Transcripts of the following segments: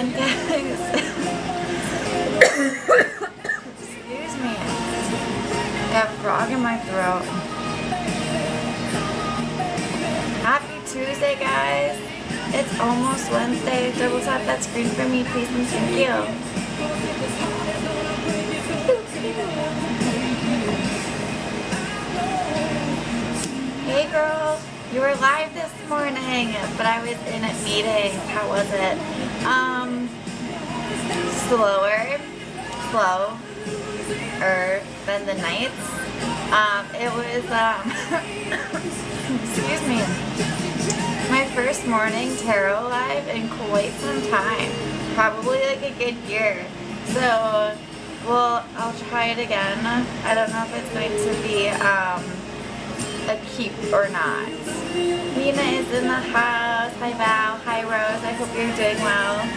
And guys, excuse me, I have a frog in my throat. Happy Tuesday, guys. It's almost Wednesday. Double tap that screen for me, please, and thank you. Hey girl, you were live this morning, but I was in at meetings. How was it? Slower than the nights. It was, excuse me, my first morning tarot live in quite some time. Probably like a good year. So, well, I'll try it again. I don't know if it's going to be, a keep or not. Nina is in the house. Hi Val. Hi Rose. I hope you're doing well.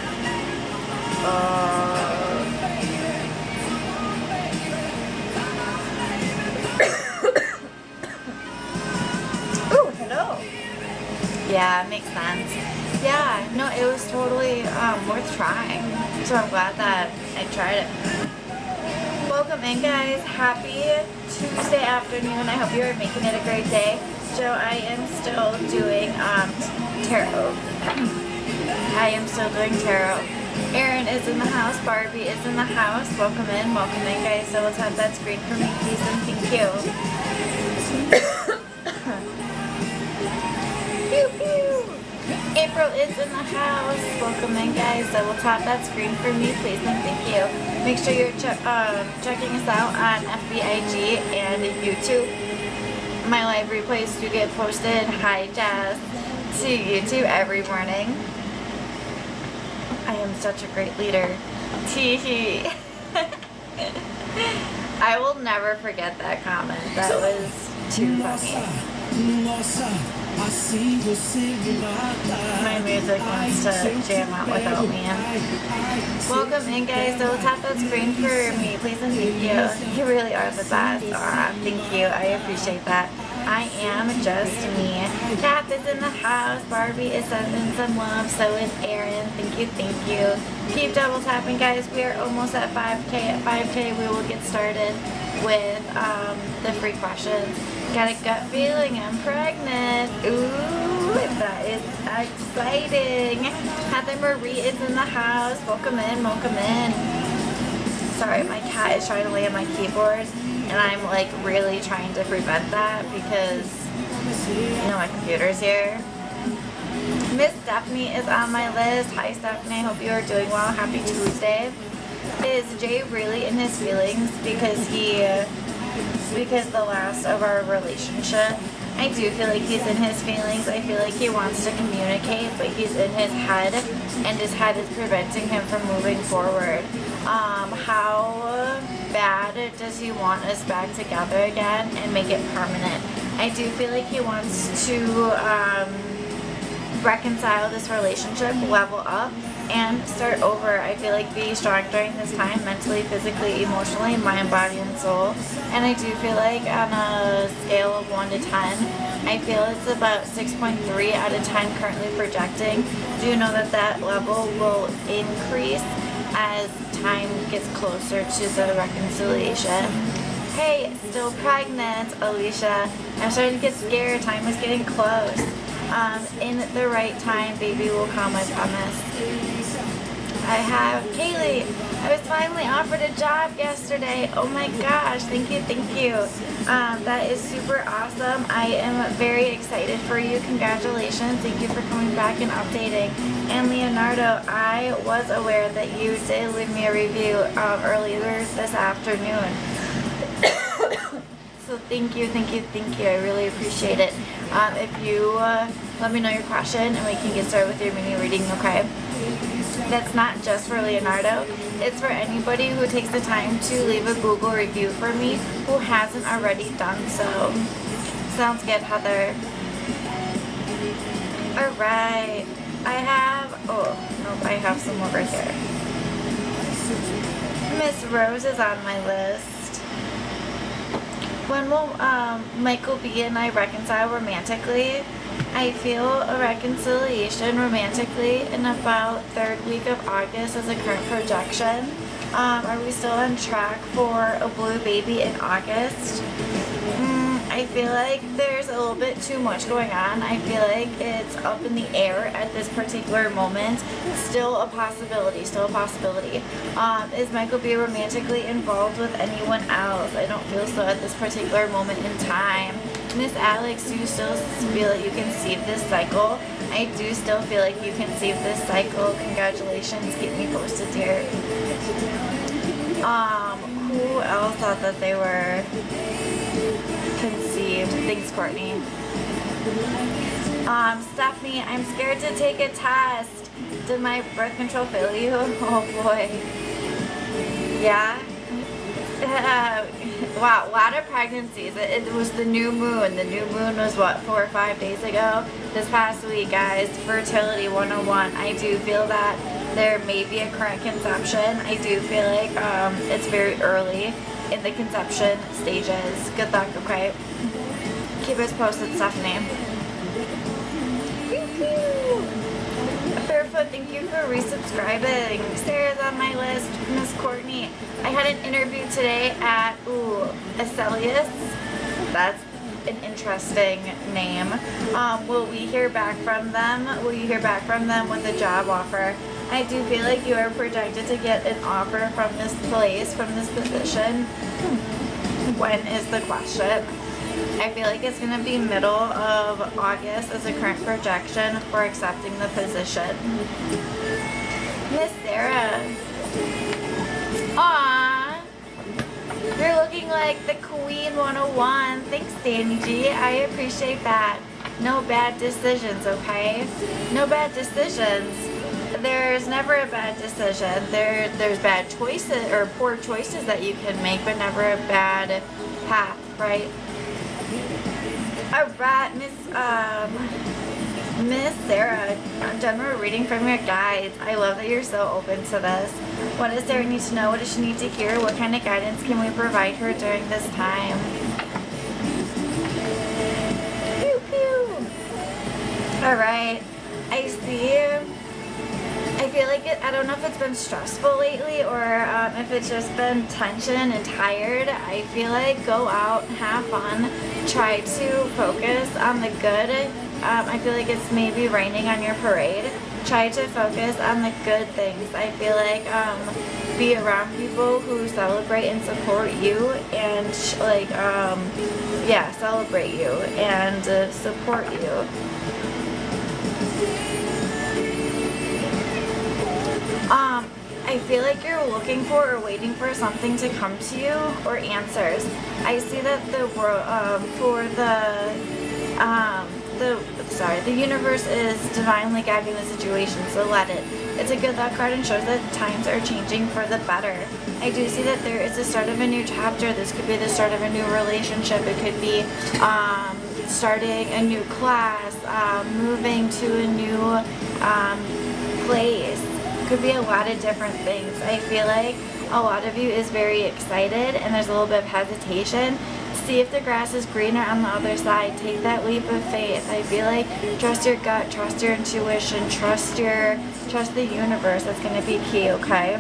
Ooh, hello. Yeah, makes sense. Yeah, no, it was totally worth trying. So I'm glad that I tried it. Welcome in, guys. Happy Tuesday afternoon. I hope you are making it a great day. Joe, I am still doing tarot. I am still doing tarot. Erin is in the house. Barbie is in the house. Welcome in, guys. So let's have that screen for me, please, and thank you. Pew pew. April is in the house. Welcome in, guys. So we'll tap that screen for me, please, and thank you. Make sure you're checking us out on FBIG and YouTube. My live replays do get posted, hi Jazz, to YouTube every morning. I am such a great leader. Teehee. I will never forget that comment. That was too funny. My music wants to jam out without me. Welcome in, guys. So tap that screen for me, please, and thank you. You really are the best. Thank you. I appreciate that. I am just me. Kath is in the house. Barbie is sending some love. So is Erin. Thank you. Thank you. Keep double tapping, guys. We are almost at 5K. At 5K, we will get started with the free questions. Got a gut feeling I'm pregnant. Ooh, that is exciting. Heather Marie is in the house. Welcome in, welcome in. Sorry, my cat is trying to lay on my keyboard, and I'm like really trying to prevent that because, you know, my computer's here. Miss Stephanie is on my list. Hi Stephanie, I hope you are doing well. Happy Tuesday. Is Jay really in his feelings because the last of our relationship? I do feel like he's in his feelings. I feel like he wants to communicate, but he's in his head, and his head is preventing him from moving forward. How bad does he want us back together again and make it permanent? I do feel like he wants to reconcile this relationship, level up, and start over. I feel like be strong during this time, mentally, physically, emotionally, mind, body, and soul. And I do feel like on a scale of 1 to 10, I feel it's about 6.3 out of 10 currently projecting. Do know that that level will increase as time gets closer to the reconciliation. Hey, still pregnant, Alicia. I'm starting to get scared. Time is getting close. In the right time, baby will come, I promise. I have Kaylee. I was finally offered a job yesterday. Oh my gosh, thank you, thank you. That is super awesome. I am very excited for you. Congratulations. Thank you for coming back and updating. And Leonardo, I was aware that you did leave me a review earlier this afternoon. So thank you, thank you, thank you. I really appreciate it. If you let me know your question and we can get started with your mini reading, okay? That's not just for Leonardo. It's for anybody who takes the time to leave a Google review for me who hasn't already done so. Sounds good, Heather. Alright. I have, oh, nope, I have some over here. Miss Rose is on my list. When will Michael B and I reconcile romantically? I feel a reconciliation romantically in about third week of August as a current projection. Are we still on track for a blue baby in August? I feel like there's a little bit too much going on. I feel like it's up in the air at this particular moment. Still a possibility, still a possibility. Is Michael B romantically involved with anyone else? I don't feel so at this particular moment in time. Miss Alex, do you still feel like you can save this cycle? I do still feel like you can save this cycle. Congratulations, keep me posted, dear. Who else thought that they were conceived? Thanks, Courtney. Stephanie, I'm scared to take a test. Did my birth control fail you? Oh boy. Yeah? Wow, a lot of pregnancies. It was the new moon. The new moon was what, 4 or 5 days ago? This past week, guys. Fertility 101. I do feel that there may be a current conception. I do feel like it's very early in the conception stages. Good luck, okay? Keep us posted, Stephanie. Barefoot, thank you for resubscribing. Sarah's on my list. Miss Courtney, I had an interview today at Acelius. That's an interesting name. Will we hear back from them? Will you hear back from them with a job offer? I do feel like you are projected to get an offer from this place, from this position. When is the question? I feel like it's going to be middle of August as a current projection for accepting the position. Miss Sarah. Aww. You're looking like the Queen 101. Thanks, Danny G. I appreciate that. No bad decisions, okay? No bad decisions. There's never a bad decision. There's bad choices or poor choices that you can make, but never a bad path, right? Alright, Miss Sarah, general reading from your guides. I love that you're so open to this. What does Sarah need to know? What does she need to hear? What kind of guidance can we provide her during this time? Pew pew. Alright, I see. I feel like I don't know if it's been stressful lately or if it's just been tension and tired. I feel like go out, have fun, try to focus on the good. I feel like it's maybe raining on your parade. Try to focus on the good things. I feel like be around people who celebrate and support you and celebrate you and support you. I feel like you're looking for or waiting for something to come to you or answers. I see that the universe is divinely guiding the situation, so let it. It's a good luck card and shows that times are changing for the better. I do see that there is the start of a new chapter. This could be the start of a new relationship. It could be starting a new class, moving to a new place. Could be a lot of different things. I feel like a lot of you is very excited and there's a little bit of hesitation. See if the grass is greener on the other side. Take that leap of faith. I feel like trust your gut, trust your intuition, trust the universe. That's going to be key, okay?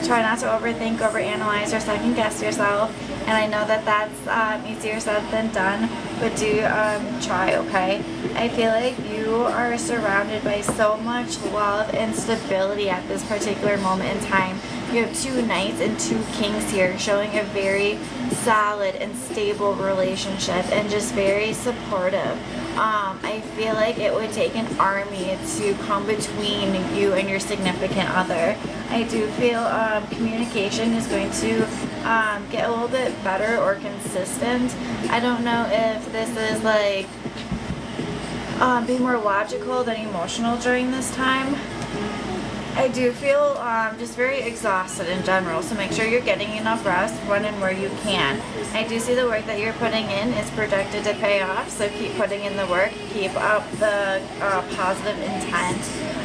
Try not to overthink, overanalyze, or second guess yourself. And I know that that's easier said than done, but do try, okay? I feel like you are surrounded by so much love and stability at this particular moment in time. You have 2 knights and 2 kings here, showing a very solid and stable relationship and just very supportive. I feel like it would take an army to come between you and your significant other. I do feel communication is going to get a little bit better or consistent. I don't know if this is like being more logical than emotional during this time. I do feel just very exhausted in general, so make sure you're getting enough rest when and where you can. I do see the work that you're putting in is projected to pay off, so keep putting in the work, keep up the positive intent.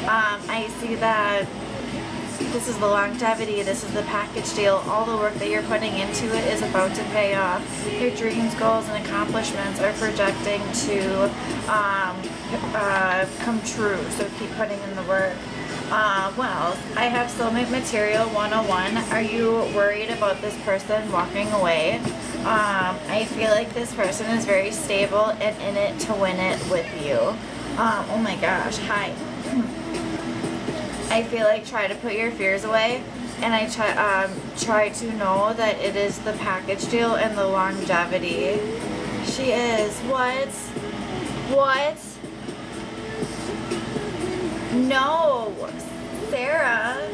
I see that This is the longevity, this is the package deal. All the work that you're putting into it is about to pay off. Your dreams, goals, and accomplishments are projecting to come true, so keep putting in the work. Well, I have Soulmate Material 101. Are you worried about this person walking away? I feel like this person is very stable and in it to win it with you. Oh my gosh, hi. I feel like try to put your fears away, and I try to know that it is the package deal and the longevity. She is. What? What? No, Sarah.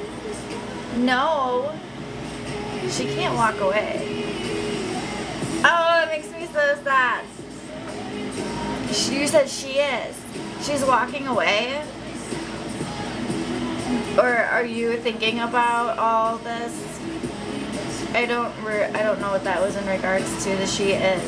No. She can't walk away. Oh, it makes me so sad. You said she is. She's walking away? Or are you thinking about all this? I don't know what that was in regards to the she is.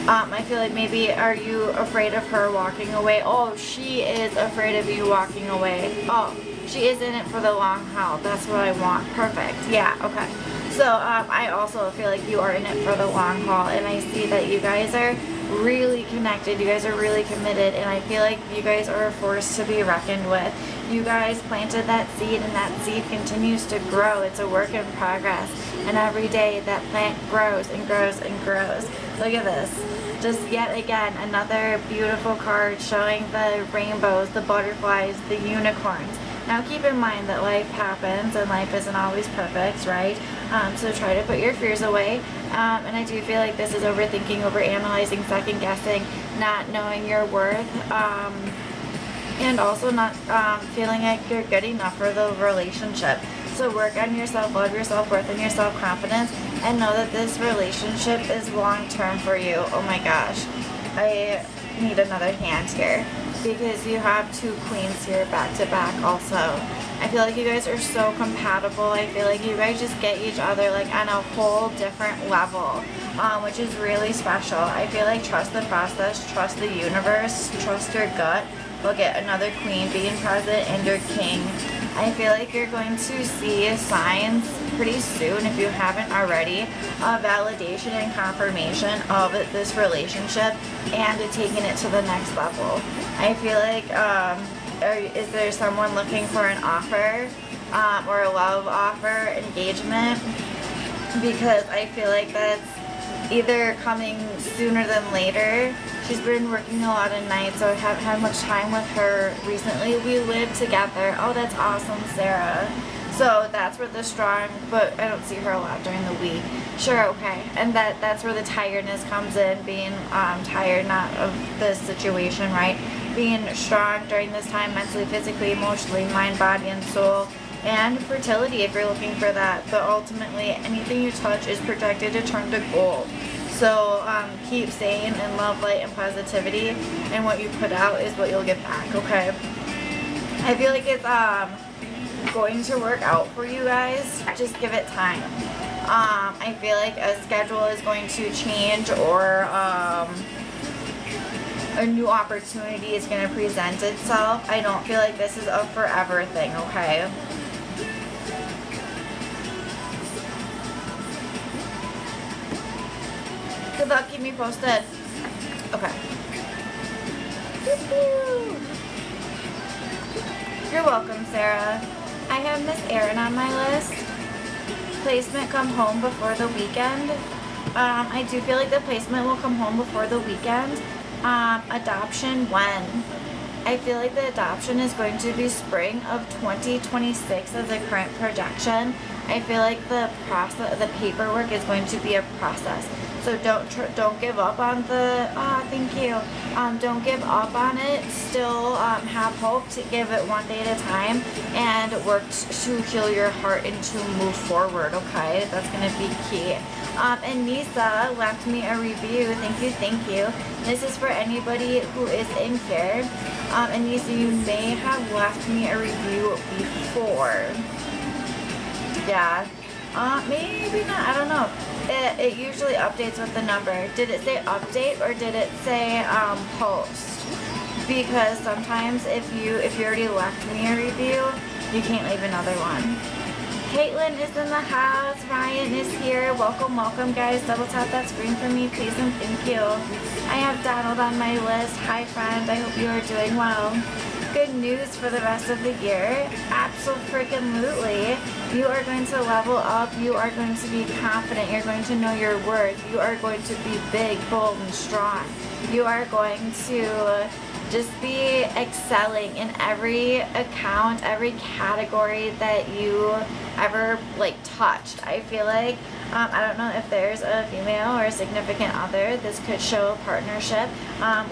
I feel like maybe, are you afraid of her walking away? Oh, she is afraid of you walking away. Oh, she is in it for the long haul. That's what I want. Perfect. Yeah, okay. So I also feel like you are in it for the long haul, and I see that you guys are really connected. You guys are really committed, and I feel like you guys are a force to be reckoned with. You guys planted that seed, and that seed continues to grow. It's a work in progress, and every day that plant grows and grows and grows. Look at this. Just yet again, another beautiful card showing the rainbows, the butterflies, the unicorns. Now keep in mind that life happens and life isn't always perfect, right? So try to put your fears away. And I do feel like this is overthinking, overanalyzing, second guessing, not knowing your worth, and also not feeling like you're good enough for the relationship. So work on your self-love, your self-worth, and your self-confidence, and know that this relationship is long-term for you. Oh my gosh. I need another hand here, because you have two queens here back to back also. I feel like you guys are so compatible. I feel like you guys just get each other like on a whole different level, which is really special. I feel like trust the process, trust the universe, trust your gut. Look at another queen being present and your king. I feel like you're going to see signs pretty soon, if you haven't already, of validation and confirmation of this relationship and taking it to the next level. I feel like, is there someone looking for an offer or a love offer, engagement? Because I feel like that's either coming sooner than later. She's been working a lot of nights, so I haven't had much time with her recently. We live together. Oh, that's awesome, Sarah. So that's where the strong, but I don't see her a lot during the week. Sure, okay. And that's where the tiredness comes in, being tired, not of the situation, right? Being strong during this time, mentally, physically, emotionally, mind, body, and soul. And fertility if you're looking for that. But ultimately, anything you touch is projected to turn to gold. So keep staying in love, light, and positivity, and what you put out is what you'll get back, okay? I feel like it's going to work out for you guys. Just give it time. I feel like a schedule is going to change, or a new opportunity is going to present itself. I don't feel like this is a forever thing, okay? Good luck, keep me posted. Okay. You're welcome, Sarah. I have Miss Erin on my list. Placement come home before the weekend. I do feel like the placement will come home before the weekend. Adoption when? I feel like the adoption is going to be spring of 2026 as a current projection. I feel like the process, the paperwork is going to be a process. So don't give up on the, thank you. Don't give up on it. Still have hope to give it one day at a time and work to heal your heart and to move forward, okay? That's going to be key. And Nisa left me a review. Thank you. This is for anybody who is in here. And Nisa, you may have left me a review before. Yeah. Maybe not. I don't know. It usually updates with the number. Did it say update or did it say post? Because sometimes if you already left me a review, you can't leave another one. Caitlin is in the house. Ryan is here. Welcome, welcome, guys. Double tap that screen for me, please, and thank you. I have Donald on my list. Hi, friend. I hope you are doing well. Good news for the rest of the year. Absolutely. You are going to level up. You are going to be confident. You're going to know your worth. You are going to be big, bold, and strong. You are going to just be excelling in every account, every category that you ever touched. I feel like I don't know if there's a female or a significant other. This could show a partnership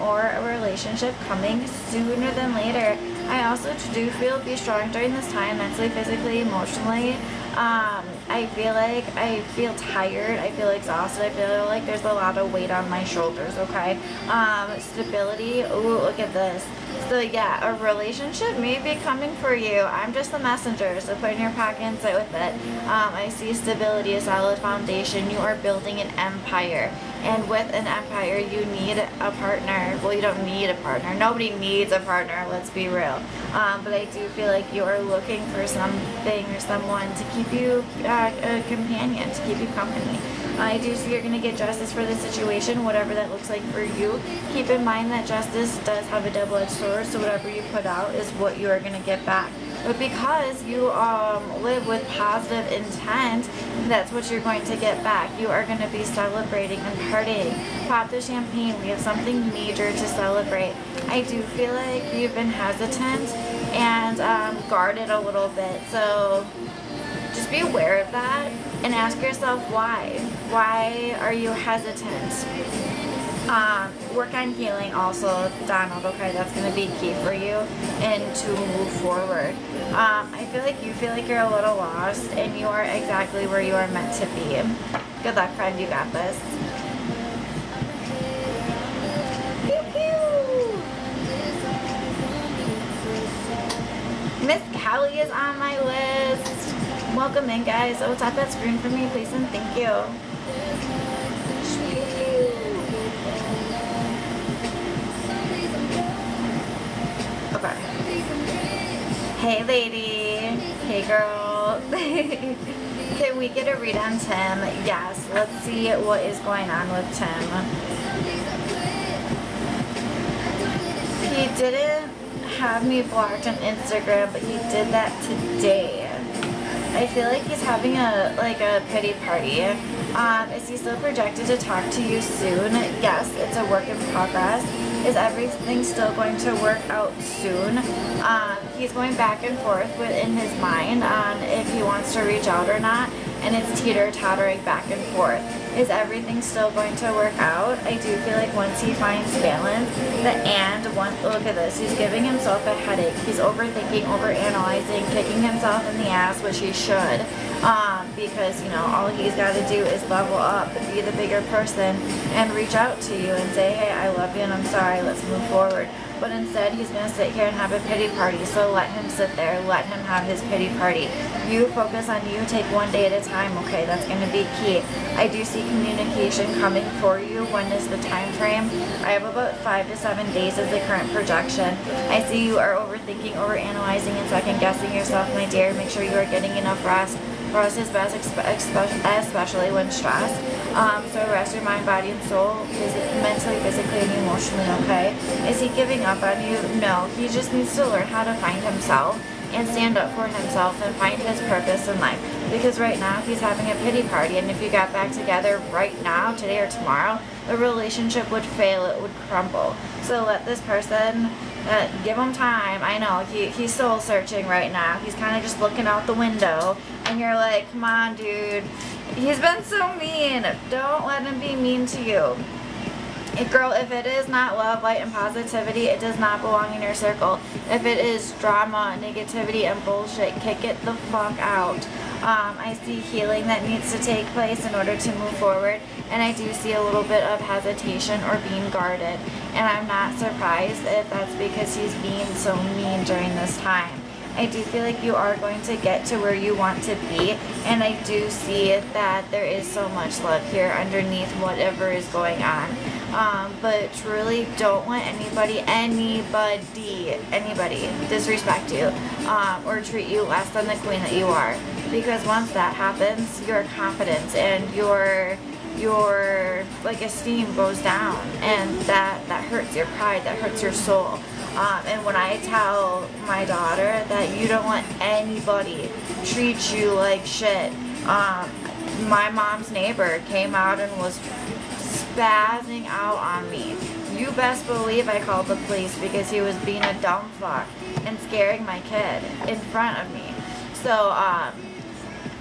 or a relationship coming sooner than later. I also do feel be strong during this time, mentally, physically, emotionally. I feel tired. I feel exhausted. I feel like there's a lot of weight on my shoulders, okay? Stability. Ooh, look at this. So yeah, a relationship may be coming for you. I'm just the messenger, so put it in your pocket and sit with it. I see stability, a solid foundation. You are building an empire. And with an empire, you need a partner. Well, you don't need a partner. Nobody needs a partner, let's be real. But I do feel like you are looking for something or someone to keep you a companion, to keep you company. I do see you're going to get justice for the situation, whatever that looks like for you. Keep in mind that justice does have a double-edged sword, so whatever you put out is what you are going to get back. But because you live with positive intent, that's what you're going to get back. You are going to be celebrating and partying. Pop the champagne. We have something major to celebrate. I do feel like you've been hesitant and guarded a little bit. So just be aware of that and ask yourself why. Why are you hesitant? Work on healing also, Donald, okay? That's going to be key for you and to move forward. I feel like you feel like you're a little lost and you are exactly where you are meant to be. Good luck, friend. You got this. Pew, pew. Miss Callie is on my list. Welcome in, guys. Oh, tap that screen for me, please, and thank you. Okay. Hey, lady. Hey, girl. Can we get a read on Tim? Yes. Let's see what is going on with Tim. He didn't have me blocked on Instagram, but he did that today. I feel like he's having a pity party. Is he still projected to talk to you soon? Yes, it's a work in progress. Is everything still going to work out soon? He's going back and forth within his mind on if he wants to reach out or not, and it's teeter-tottering back and forth. Is everything still going to work out? I do feel like once he finds balance, look at this, he's giving himself a headache. He's overthinking, overanalyzing, kicking himself in the ass, which he should. Because, all he's got to do is level up, be the bigger person, and reach out to you and say, hey, I love you and I'm sorry, let's move forward. But instead, he's going to sit here and have a pity party. So let him sit there. Let him have his pity party. You focus on you. Take one day at a time, okay? That's going to be key. I do see communication coming for you. When is the time frame? I have about 5 to 7 days as the current projection. I see you are overthinking, overanalyzing, and second-guessing yourself, my dear. Make sure you are getting enough rest. Rest is best, especially when stressed. So rest your mind, body, and soul, mentally, physically, and emotionally, okay? Is he giving up on you? No. He just needs to learn how to find himself and stand up for himself and find his purpose in life. Because right now, he's having a pity party, and if you got back together right now, today or tomorrow, the relationship would fail, it would crumble. So let this person, give him time. I know, he's soul searching right now. He's kind of just looking out the window, and you're like, come on, dude. He's been so mean. Don't let him be mean to you. Girl, if it is not love, light, and positivity, it does not belong in your circle. If it is drama, negativity, and bullshit, kick it the fuck out. I see healing that needs to take place in order to move forward, and I do see a little bit of hesitation or being guarded. And I'm not surprised if that's because he's being so mean during this time. I do feel like you are going to get to where you want to be, and I do see that there is so much love here underneath whatever is going on. But truly don't let anybody disrespect you or treat you less than the queen that you are. because once that happens, your confidence and your like esteem goes down, and that hurts your pride, that hurts your soul. And when I tell my daughter that you don't let anybody treat you like shit, my mom's neighbor came out and was spazzing out on me. You best believe I called the police because he was being a dumb fuck and scaring my kid in front of me. So,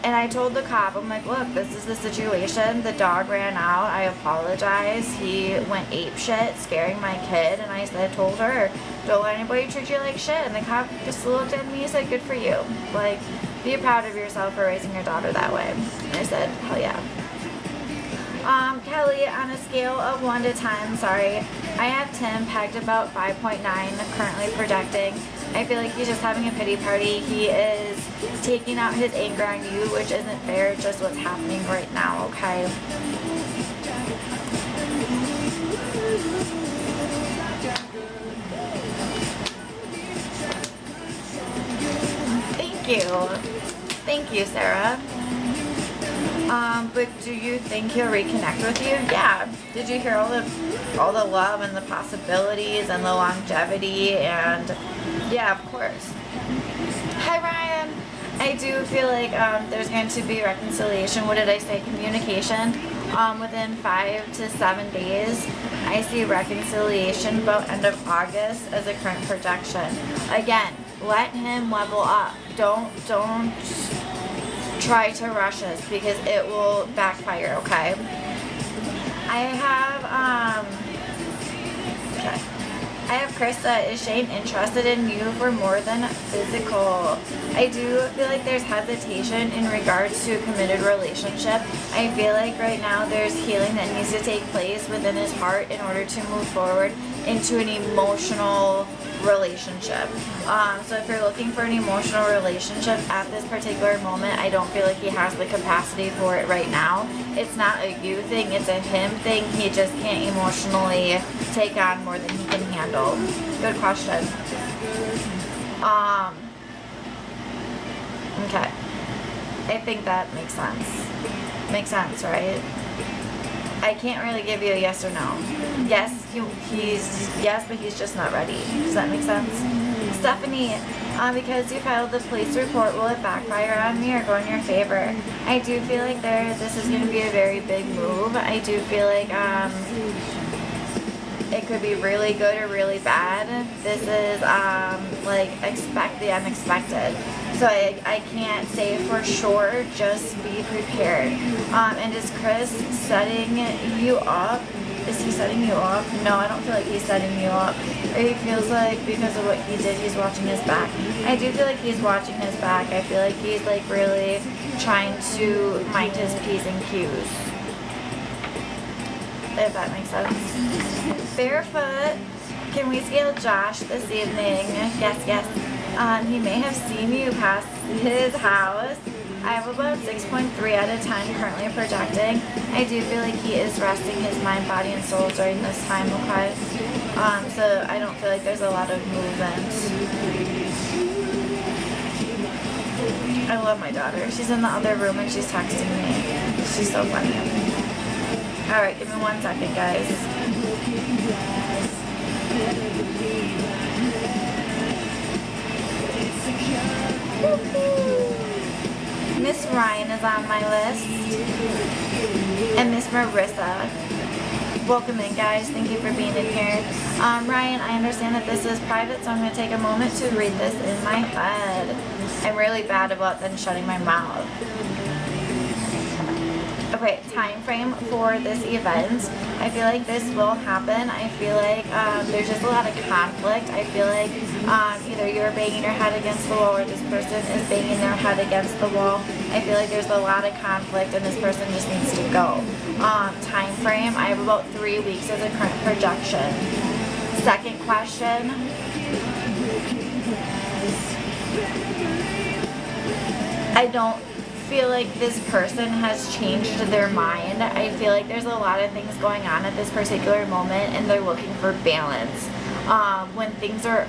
and I told the cop, I'm like, look, this is the situation. The dog ran out. I apologize. He went ape shit, scaring my kid. And I told her, don't let anybody treat you like shit. And the cop just looked at me and said, good for you. Like, be proud of yourself for raising your daughter that way. And I said, hell yeah. Kelly, on a scale of 1 to 10, sorry, I have Tim pegged about 5.9, currently projecting. I feel like he's just having a pity party. He is taking out his anger on you, which isn't fair, just what's happening right now, okay? Thank you. Thank you, Sarah. But do you think he'll reconnect with you? Yeah. Did you hear all the love and the possibilities and the longevity? And yeah, of course. Hi, Ryan. I do feel like there's going to be reconciliation. What did I say? Communication. Within 5 to 7 days, I see reconciliation about end of August as a current projection. Again, let him level up. Don't try to rush us because it will backfire, okay? I have Krista. Is Shane interested in you for more than physical? I do feel like there's hesitation in regards to a committed relationship. I feel like right now there's healing that needs to take place within his heart in order to move forward into an emotional relationship. So if you're looking for an emotional relationship at this particular moment, I don't feel like he has the capacity for it right now. It's not a you thing, it's a him thing. He just can't emotionally take on more than he can handle. Good question. Okay. I think that makes sense. Makes sense, right? I can't really give you a yes or no. Yes, he's yes, but he's just not ready. Does that make sense? Stephanie, because you filed the police report, will it backfire on me or go in your favor? I do feel like this is going to be a very big move. I do feel like it could be really good or really bad. This is like expect the unexpected. So I can't say for sure, just be prepared. And is Chris setting you up? Is he setting you up? No, I don't feel like he's setting you up. Or he feels like because of what he did, he's watching his back. I do feel like he's watching his back. I feel like he's like really trying to mind his P's and Q's. If that makes sense. Barefoot. Can we scale Josh this evening? Yes. He may have seen you pass his house. I have about 6.3 out of 10 currently projecting. I do feel like he is resting his mind, body, and soul during this time, okay? So I don't feel like there's a lot of movement. I love my daughter. She's in the other room and she's texting me. She's so funny. Alright, give me 1 second, guys. Miss Ryan is on my list. And Miss Marissa. Welcome in, guys. Thank you for being in here. Ryan, I understand that this is private, so I'm going to take a moment to read this in my head. I'm really bad about then shutting my mouth. Okay, time frame for this event. I feel like this will happen. I feel like there's just a lot of conflict. I feel like either you're banging your head against the wall or this person is banging their head against the wall. I feel like there's a lot of conflict and this person just needs to go. Time frame, I have about 3 weeks as a current projection. Second question. I don't feel like this person has changed their mind. I feel like there's a lot of things going on at this particular moment and they're looking for balance. When things are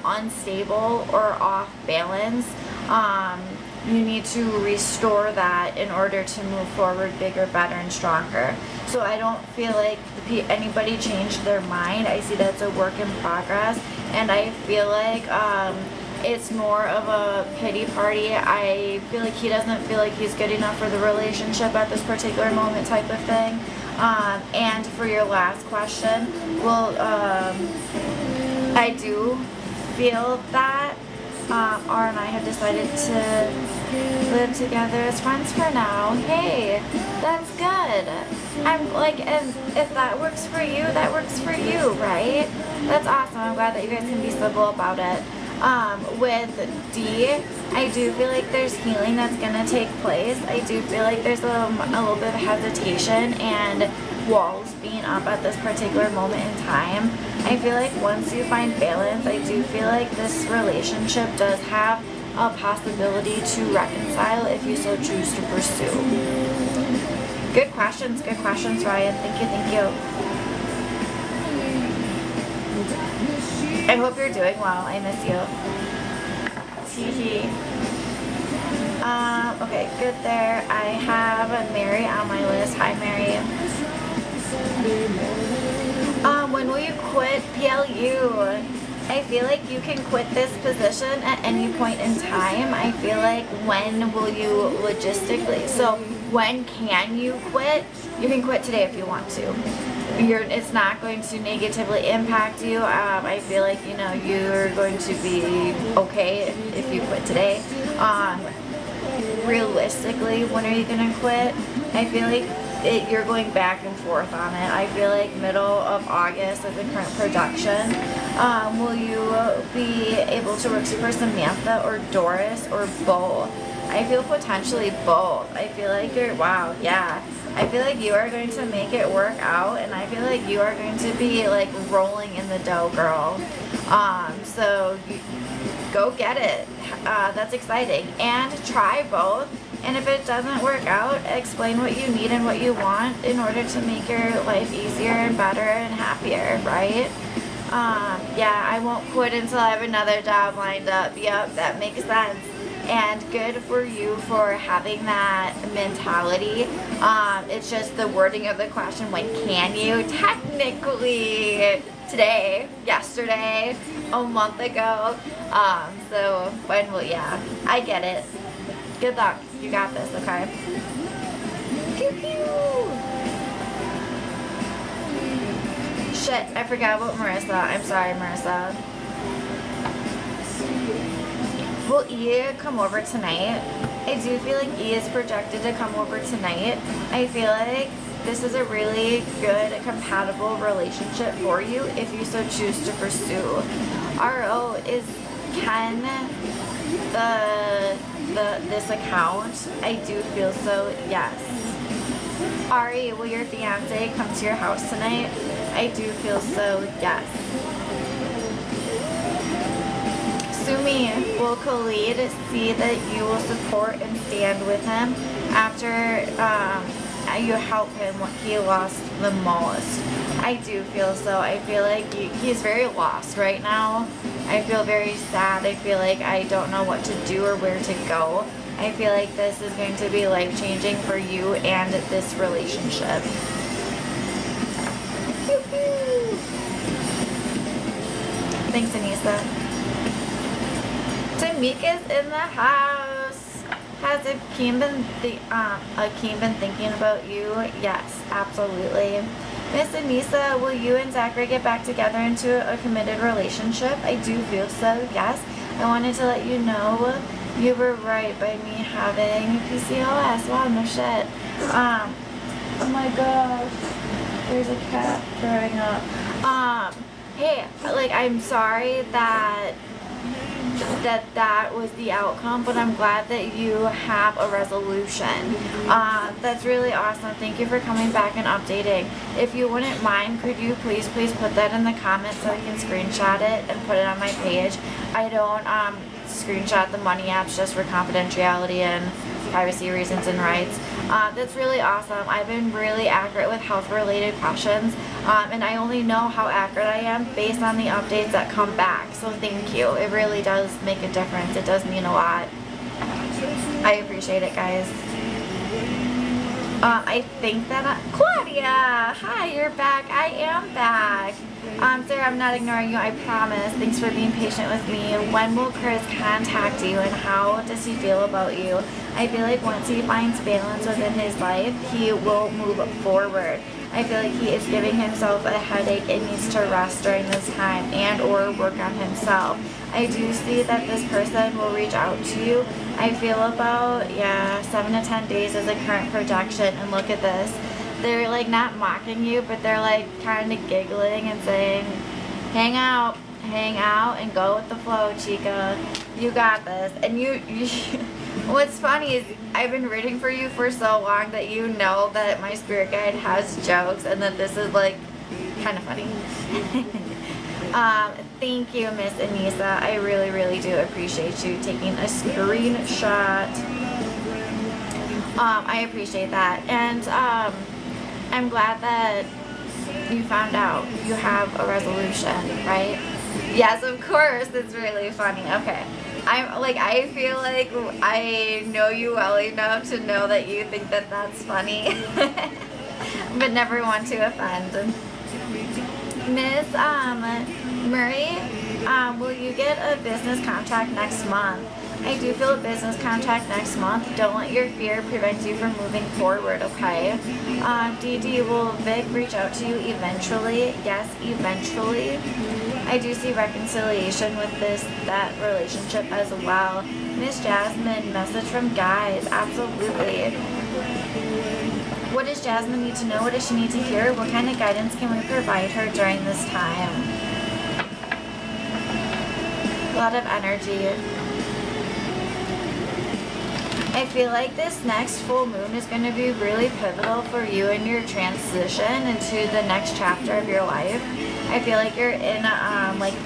unstable or off balance, you need to restore that in order to move forward bigger, better, and stronger. So I don't feel like anybody changed their mind. I see that's a work in progress, and I feel like it's more of a pity party. I feel like he doesn't feel like he's good enough for the relationship at this particular moment type of thing. And for your last question, well, I do feel that R and I have decided to live together as friends for now. Hey, that's good. I'm like, and if that works for you, that works for you, right? That's awesome. I'm glad that you guys can be civil about it. With D, I do feel like there's healing that's going to take place. I do feel like there's a little bit of hesitation and walls being up at this particular moment in time. I feel like once you find balance, I do feel like this relationship does have a possibility to reconcile if you so choose to pursue. Good questions, Ryan. Thank you. I hope you're doing well. I miss you. Teehee. Okay, good there. I have Mary on my list. Hi, Mary. When will you quit PLU? I feel like you can quit this position at any point in time. I feel like when will you logistically? So when can you quit? You can quit today if you want to. It's not going to negatively impact you. I feel like, you know, you're going to be okay if you quit today. Realistically, when are you going to quit? I feel like you're going back and forth on it. I feel like middle of August is the current production. Will you be able to work for Samantha or Doris or both? I feel potentially both. I feel like wow, yeah. I feel like you are going to make it work out, and I feel like you are going to be like rolling in the dough, girl. So go get it. That's exciting. And try both. And if it doesn't work out, explain what you need and what you want in order to make your life easier and better and happier, right? Yeah, I won't quit until I have another job lined up. Yep, that makes sense. And good for you for having that mentality. It's just the wording of the question, when can you? Technically today, yesterday, a month ago. So when will, yeah, I get it. Good luck. You got this, okay? Pew pew. Shit, I forgot about Marissa. I'm sorry, Marissa. Will E come over tonight? I do feel like E is projected to come over tonight. I feel like this is a really good, compatible relationship for you if you so choose to pursue. RO, is Ken this account? I do feel so, yes. Ari, will your fiance come to your house tonight? I do feel so, yes. Sumi, will Khalid see that you will support and stand with him after you help him when he lost the most? I do feel so. I feel like he's very lost right now. I feel very sad. I feel like I don't know what to do or where to go. I feel like this is going to be life-changing for you and this relationship. Thanks, Anissa. Tamika's in the house. Has Akeem been thinking about you? Yes, absolutely. Miss Anissa, will you and Zachary get back together into a committed relationship? I do feel so, yes. I wanted to let you know you were right by me having PCOS. Wow, no shit. Oh my gosh. There's a cat throwing up. Hey, like, I'm sorry that was the outcome, but I'm glad that you have a resolution. That's really awesome. Thank you for coming back and updating. If you wouldn't mind, could you please put that in the comments so I can screenshot it and put it on my page. I don't screenshot the money apps just for confidentiality and privacy reasons and rights. That's really awesome. I've been really accurate with health related questions, and I only know how accurate I am based on the updates that come back, so thank you. It really does make a difference. It does mean a lot. I appreciate it, guys. I think that Claudia, hi, you're back. I am back. Sarah, I'm not ignoring you, I promise. Thanks for being patient with me. When will Chris contact you, and how does he feel about you? I feel like once he finds balance within his life, he will move forward. I feel like he is giving himself a headache and needs to rest during this time and or work on himself. I do see that this person will reach out to you. I feel about, 7 to 10 days is a current projection. And look at this. They're like not mocking you, but they're like kind of giggling and saying, hang out, and go with the flow, chica. You got this. And you what's funny is I've been rooting for you for so long that you know that my spirit guide has jokes and that this is like kind of funny. Thank you, Miss Anissa. I really, really do appreciate you taking a screenshot. I appreciate that. And I'm glad that you found out you have a resolution, right? Yes, of course. It's really funny. Okay. I feel like I know you well enough to know that you think that that's funny, but never want to offend. Miss Murray, will you get a business contract next month? I do feel a business contract next month. Don't let your fear prevent you from moving forward, okay? Dee, will Vic reach out to you eventually? Yes, eventually. I do see reconciliation with that relationship as well. Miss Jasmine, message from guys. Absolutely. What does Jasmine need to know? What does she need to hear? What kind of guidance can we provide her during this time? A lot of energy. I feel like this next full moon is going to be really pivotal for you in your transition into the next chapter of your life. I feel like you're in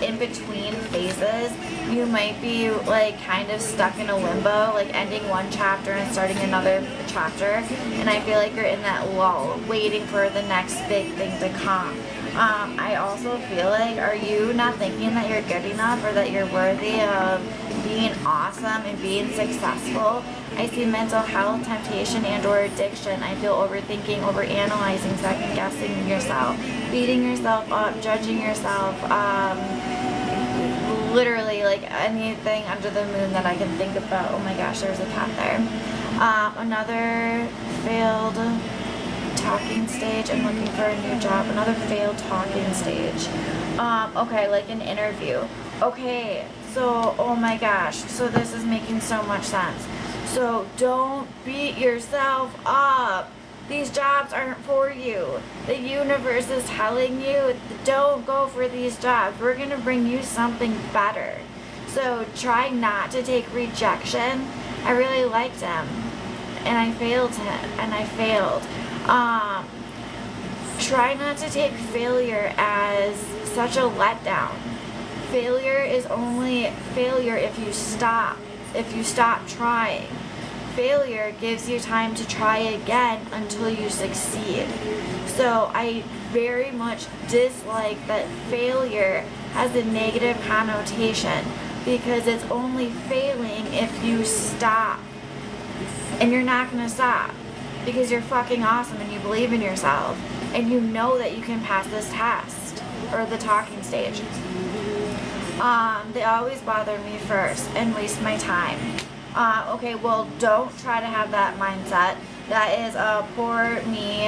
in between phases. You might be like kind of stuck in a limbo, like ending one chapter and starting another chapter. And I feel like you're in that lull, waiting for the next big thing to come. I also feel like, are you not thinking that you're good enough or that you're worthy of being awesome and being successful? I see mental health, temptation, and or addiction. I feel overthinking, overanalyzing, second guessing yourself, beating yourself up, judging yourself, literally like anything under the moon that I can think about. Oh my gosh, there's a cat there. Another failed talking stage. I'm looking for a new job. Another failed talking stage. Okay, like an interview. Okay, so, oh my gosh, so this is making so much sense. So don't beat yourself up. These jobs aren't for you. The universe is telling you, don't go for these jobs. We're going to bring you something better. So try not to take rejection. I really liked him, and I failed him, and I failed. Try not to take failure as such a letdown. Failure is only failure if you stop trying. Failure gives you time to try again until you succeed. So I very much dislike that failure has a negative connotation, because it's only failing if you stop. And you're not going to stop because you're fucking awesome and you believe in yourself and you know that you can pass this test or the talking stage. They always bother me first and waste my time. Okay, well, don't try to have that mindset. That is poor me.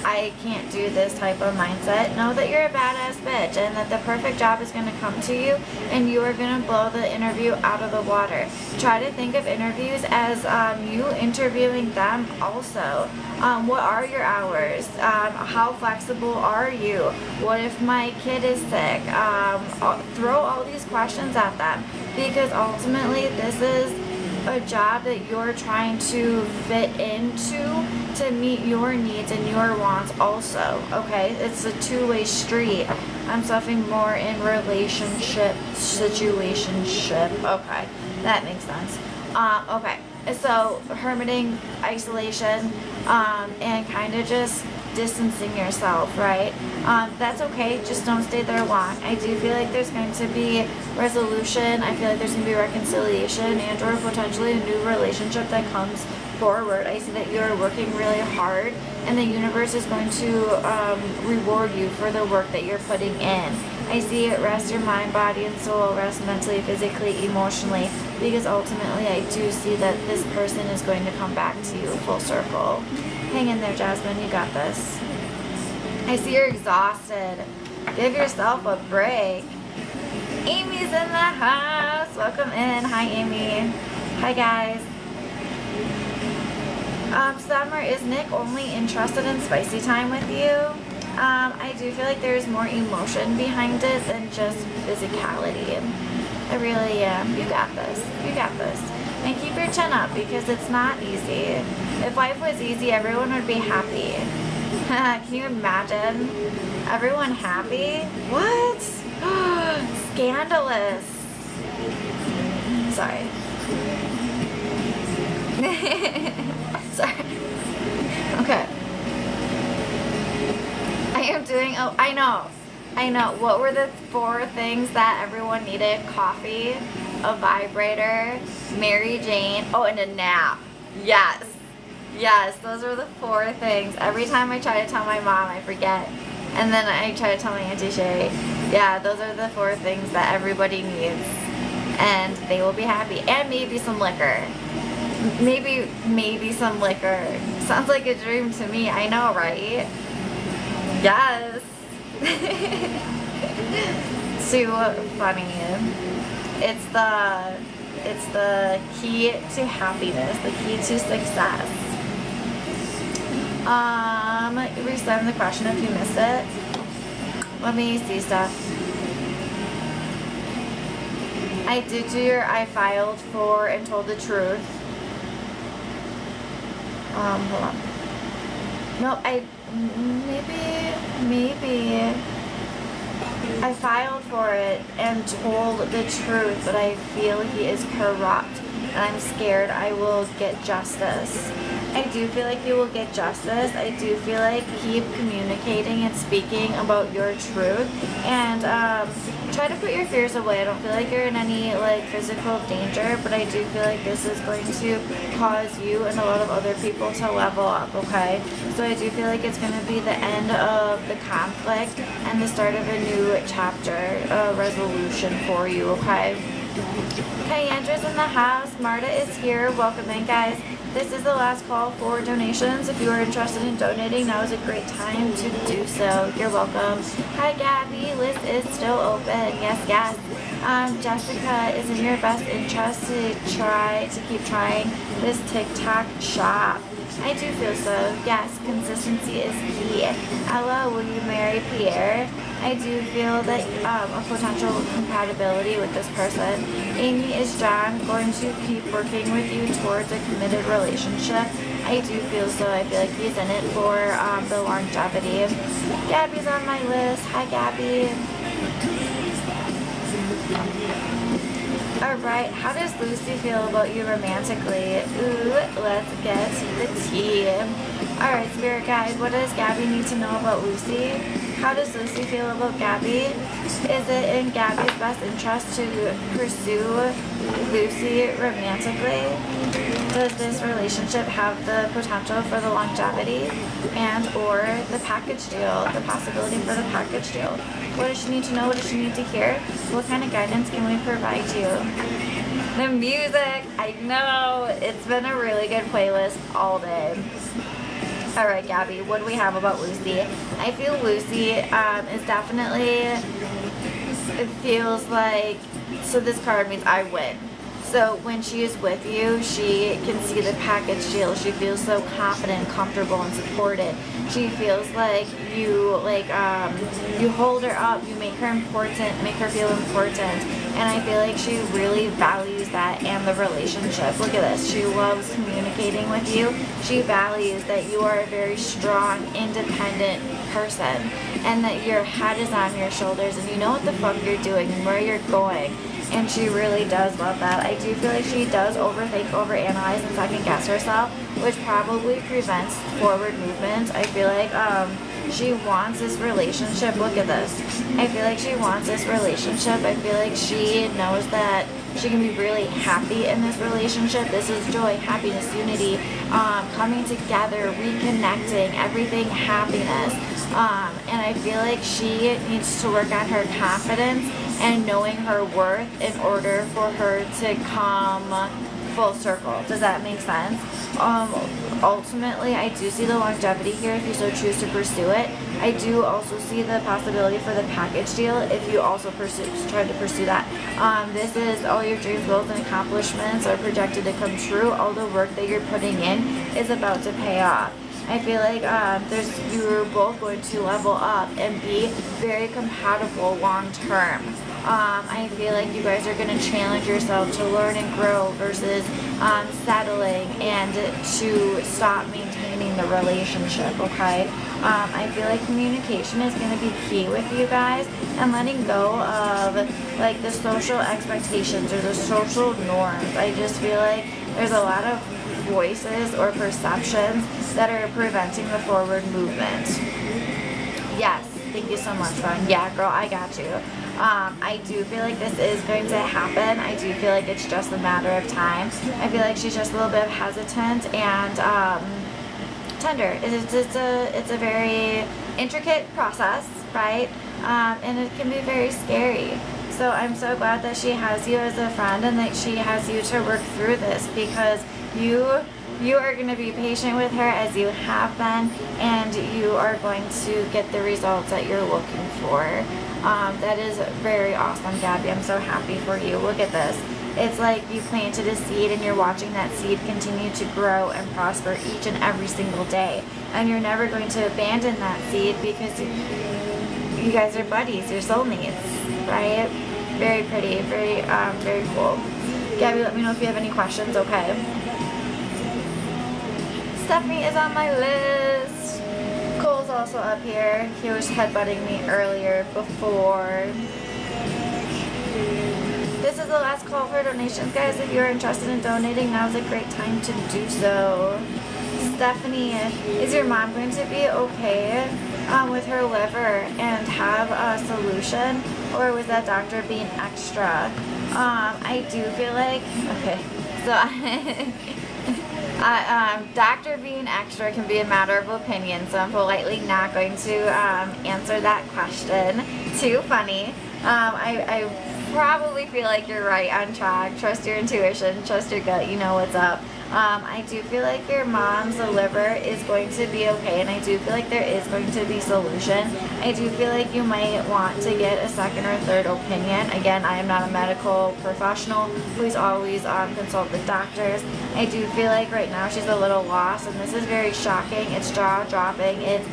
I can't do this type of mindset. Know that you're a badass bitch and that the perfect job is going to come to you and you are going to blow the interview out of the water. Try to think of interviews as you interviewing them also. What are your hours? How flexible are you? What if my kid is sick? Throw all these questions at them, because ultimately this is a job that you're trying to fit into to meet your needs and your wants also, okay? It's a two-way street. I'm suffering more in relationship, situationship. Okay, that makes sense. Okay, so hermiting, isolation, and kind of just distancing yourself, right? That's okay, just don't stay there long. I do feel like there's going to be resolution. I feel like there's going to be reconciliation and or potentially a new relationship that comes forward. I see that you're working really hard and the universe is going to reward you for the work that you're putting in. I see it rest your mind, body, and soul, rest mentally, physically, emotionally, because ultimately I do see that this person is going to come back to you full circle. Hang in there, Jasmine, you got this. I see you're exhausted. Give yourself a break. Amy's in the house. Welcome in. Hi, Amy. Hi, guys. Summer, is Nick only interested in spicy time with you? I do feel like there's more emotion behind it than just physicality. I really am. You got this. You got this. And keep your chin up because it's not easy. If life was easy, everyone would be happy. Can you imagine? Everyone happy? What? Scandalous. Sorry. Sorry. Okay. I am doing, oh, I know. What were the 4 things that everyone needed? Coffee, a vibrator, Mary Jane, oh, and a nap. Yes. Yes, those were the 4 things. Every time I try to tell my mom, I forget. And then I try to tell my Auntie Shay. Yeah, those are the 4 things that everybody needs. And they will be happy. And maybe some liquor. Maybe some liquor. Sounds like a dream to me. I know, right? Yes. Too funny. It's the key to happiness, the key to success. Resend the question if you missed it. Let me see stuff. I did do your I filed for and told the truth. Hold on. No, maybe I filed for it and told the truth, but I feel he is corrupt and I'm scared I will get justice. I do feel like you will get justice. I do feel like keep communicating and speaking about your truth and try to put your fears away. I don't feel like you're in any like physical danger, but I do feel like this is going to cause you and a lot of other people to level up, okay? So I do feel like it's going to be the end of the conflict and the start of a new chapter, a resolution for you, okay? Andrew's in the house. Marta is here. Welcome in, guys. This is the last call for donations. If you are interested in donating, now is a great time to do so. You're welcome. Hi, Gabby. List is still open. Yes, yes. Jessica, is in your best interest to keep trying this TikTok shop. I do feel so. Yes, consistency is key. Ella, will you marry Pierre? I do feel that a potential compatibility with this person. Amy, is John going to keep working with you towards a committed relationship? I do feel so. I feel like he's in it for the longevity. Gabby's on my list. Hi, Gabby. Alright, how does Lucy feel about you romantically? Ooh, let's get the tea. Alright, Spirit Guide, what does Gabby need to know about Lucy? How does Lucy feel about Gabby? Is it in Gabby's best interest to pursue Lucy romantically? Does this relationship have the potential for the longevity and or the package deal, the possibility for the package deal? What does she need to know? What does she need to hear? What kind of guidance can we provide you? The music, I know, it's been a really good playlist all day. Alright, Gabby, what do we have about Lucy? I feel Lucy is definitely, it feels like, so this card means I win. So when she is with you, she can see the package deal. She feels so confident, comfortable, and supported. She feels like you hold her up, you make her important, make her feel important. And I feel like she really values that and the relationship. Look at this. She loves communicating with you. She values that you are a very strong, independent person and that your head is on your shoulders and you know what the fuck you're doing and where you're going. And she really does love that. I do feel like she does overthink, overanalyze, and second guess herself. which probably prevents forward movement. I feel like she wants this relationship. Look at this. I feel like she wants this relationship. I feel like she knows that she can be really happy in this relationship. This is joy, happiness, unity, coming together, reconnecting, everything happiness. And I feel like she needs to work on her confidence and knowing her worth in order for her to come full circle. Does that make sense? Ultimately, I do see the longevity here if you so choose to pursue it. I do also see the possibility for the package deal if you also try to pursue that. This is all your dreams, goals, and accomplishments are projected to come true. All the work that you're putting in is about to pay off. I feel like you're both going to level up and be very compatible long term. I feel like you guys are going to challenge yourself to learn and grow versus settling and to stop maintaining the relationship, okay? I feel like communication is going to be key with you guys and letting go of like the social expectations or the social norms. I just feel like there's a lot of voices or perceptions that are preventing the forward movement. Yes, thank you so much, Ron. Yeah, girl, I got you. I do feel like this is going to happen. I do feel like it's just a matter of time. I feel like she's just a little bit hesitant and tender. It's a very intricate process, right? And it can be very scary. So I'm so glad that she has you as a friend and that she has you to work through this, because you are going to be patient with her as you have been, and you are going to get the results that you're looking for. That is very awesome, Gabby. I'm so happy for you. Look at this. It's like you planted a seed and you're watching that seed continue to grow and prosper each and every single day. And you're never going to abandon that seed because you guys are buddies, you're soulmates, right? Very pretty, very cool. Gabby, let me know if you have any questions, okay? Stephanie is on my list. Cole's also up here. He was headbutting me earlier before. This is the last call for donations, guys. If you're interested in donating, now's a great time to do so. Stephanie, is your mom going to be okay with her liver and have a solution, or was that doctor being extra? I do feel like, okay, so doctor being extra can be a matter of opinion, so I'm politely not going to answer that question. Too funny. I probably feel like you're right on track. Trust your intuition, trust your gut, you know what's up. I do feel like your mom's liver is going to be okay, and I do feel like there is going to be solution. I do feel like you might want to get a second or third opinion. Again, I am not a medical professional. Please always consult with doctors. I do feel like right now she's a little lost, and this is very shocking. It's jaw-dropping. It's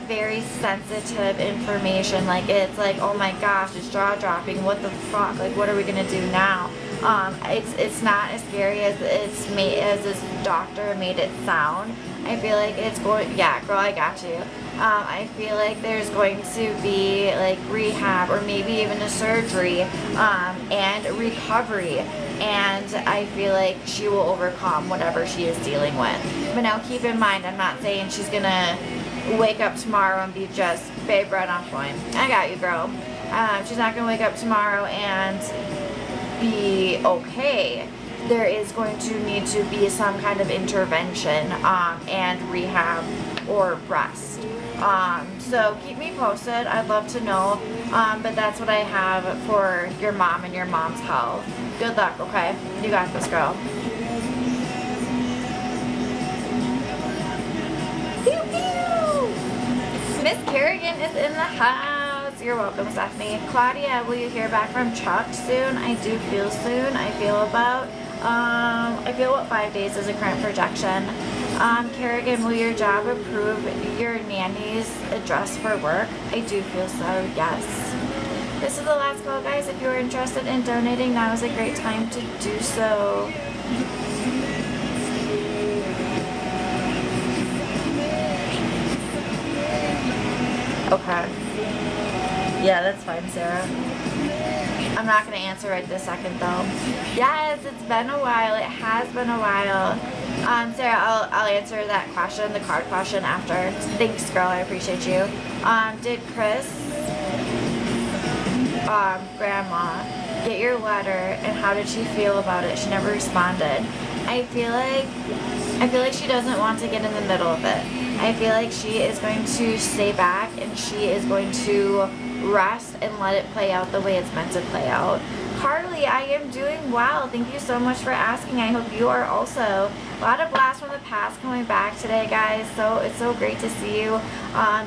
very sensitive information. Like, it's like, oh my gosh, it's jaw-dropping. What the fuck? Like, what are we gonna do now? It's not as scary as this doctor made it sound. I feel like it's going, yeah, girl, I got you. I feel like there's going to be like rehab or maybe even a surgery and recovery, and I feel like she will overcome whatever she is dealing with. But now keep in mind, I'm not saying she's gonna wake up tomorrow and be just babe right on point. I got you, girl. She's not gonna wake up tomorrow and be okay. There is going to need to be some kind of intervention and rehab or rest. So keep me posted. I'd love to know. But that's what I have for your mom and your mom's health. Good luck, okay? You got this, girl. Pew pew! Miss Kerrigan is in the house. You're welcome, Stephanie. Claudia, will you hear back from Chuck soon? I do feel soon. I feel about, I feel what 5 days is a current projection. Kerrigan, will your job approve your nanny's address for work? I do feel so, yes. This is the last call, guys. If you're interested in donating, now is a great time to do so. Okay. Yeah, that's fine, Sarah. I'm not going to answer right this second, though. Yes, it's been a while. It has been a while. Sarah, I'll answer that question, the card question, after. Thanks, girl. I appreciate you. Did Chris, grandma, get your letter, and how did she feel about it? She never responded. I feel like she doesn't want to get in the middle of it. I feel like she is going to stay back and she is going to rest and let it play out the way it's meant to play out. Carly, I am doing well. Thank you so much for asking. I hope you are also. A lot of blasts from the past coming back today, guys. So it's so great to see you.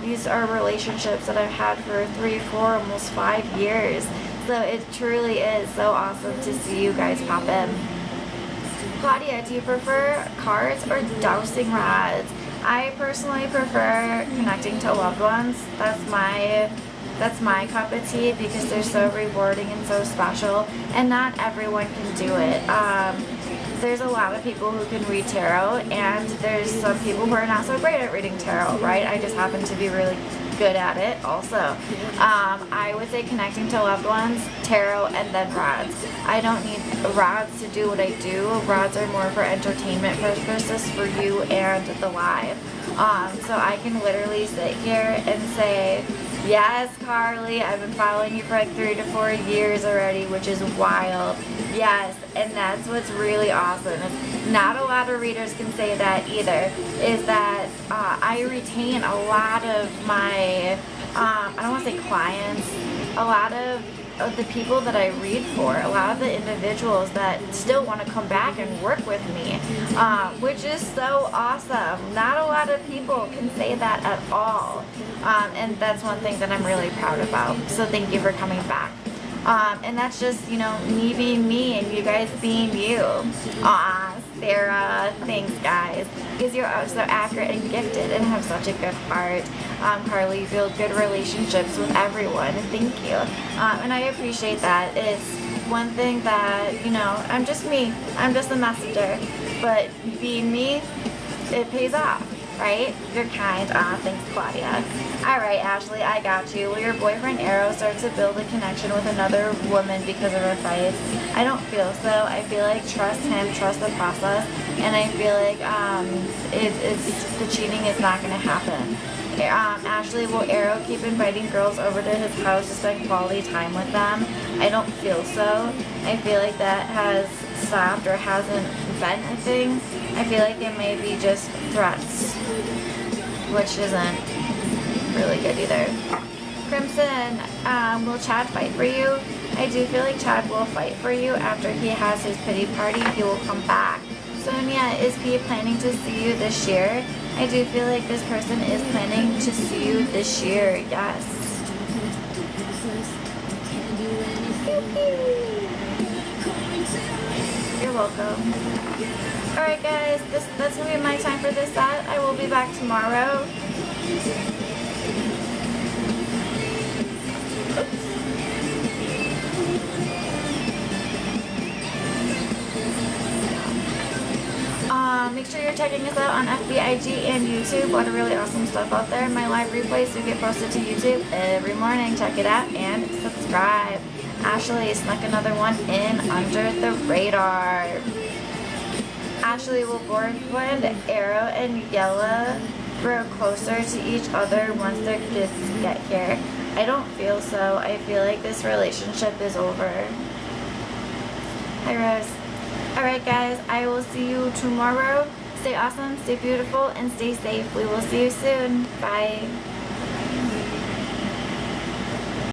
These are relationships that I've had for 3, 4, almost 5 years. So it truly is so awesome to see you guys pop in. Claudia, do you prefer cards or dowsing rods? I personally prefer connecting to loved ones. That's my cup of tea because they're so rewarding and so special, and not everyone can do it. There's a lot of people who can read tarot, and there's some people who are not so great at reading tarot, right? I just happen to be really good at it also. I would say connecting to loved ones, tarot, and then rods. I don't need rods to do what I do. Rods are more for entertainment purposes for you and the live. So I can literally sit here and say, yes, Carly, I've been following you for like 3 to 4 years already, which is wild. Yes, and that's what's really awesome. Is not a lot of readers can say that either, is that I retain a lot of my, I don't want to say clients, a lot of the people that I read for, a lot of the individuals that still want to come back and work with me, which is so awesome. Not a lot of people can say that at all, and that's one thing that I'm really proud about. So thank you for coming back. And that's just, you know, me being me and you guys being you. Aw, Sarah, thanks guys, because you're so accurate and gifted and have such a good heart. Carly, you build good relationships with everyone, and thank you. And I appreciate that. It's one thing that, you know, I'm just me. I'm just a messenger. But being me, it pays off. Right? You're kind. Thanks, Claudia. Alright, Ashley, I got you. Will your boyfriend Arrow start to build a connection with another woman because of her fights? I don't feel so. I feel like trust him, trust the process, and I feel like the cheating is not going to happen. Ashley, will Arrow keep inviting girls over to his house to spend quality time with them? I don't feel so. I feel like that has stopped or hasn't been a thing. I feel like it may be just threats, which isn't really good either. Crimson, will Chad fight for you? I do feel like Chad will fight for you after he has his pity party. He will come back. Sonia, is P planning to see you this year? I do feel like this person is planning to see you this year. Yes. You're welcome. Alright guys, that's going to be my time for this set. I will be back tomorrow. Make sure you're checking us out on FBIG and YouTube. A lot of really awesome stuff out there. My live replays do get posted to YouTube every morning. Check it out and subscribe. Ashley snuck another one in under the radar. Ashley, will boyfriend Arrow and Yella grow closer to each other once their kids get here? I don't feel so. I feel like this relationship is over. Hi, Rose. Alright, guys, I will see you tomorrow. Stay awesome, stay beautiful, and stay safe. We will see you soon. Bye.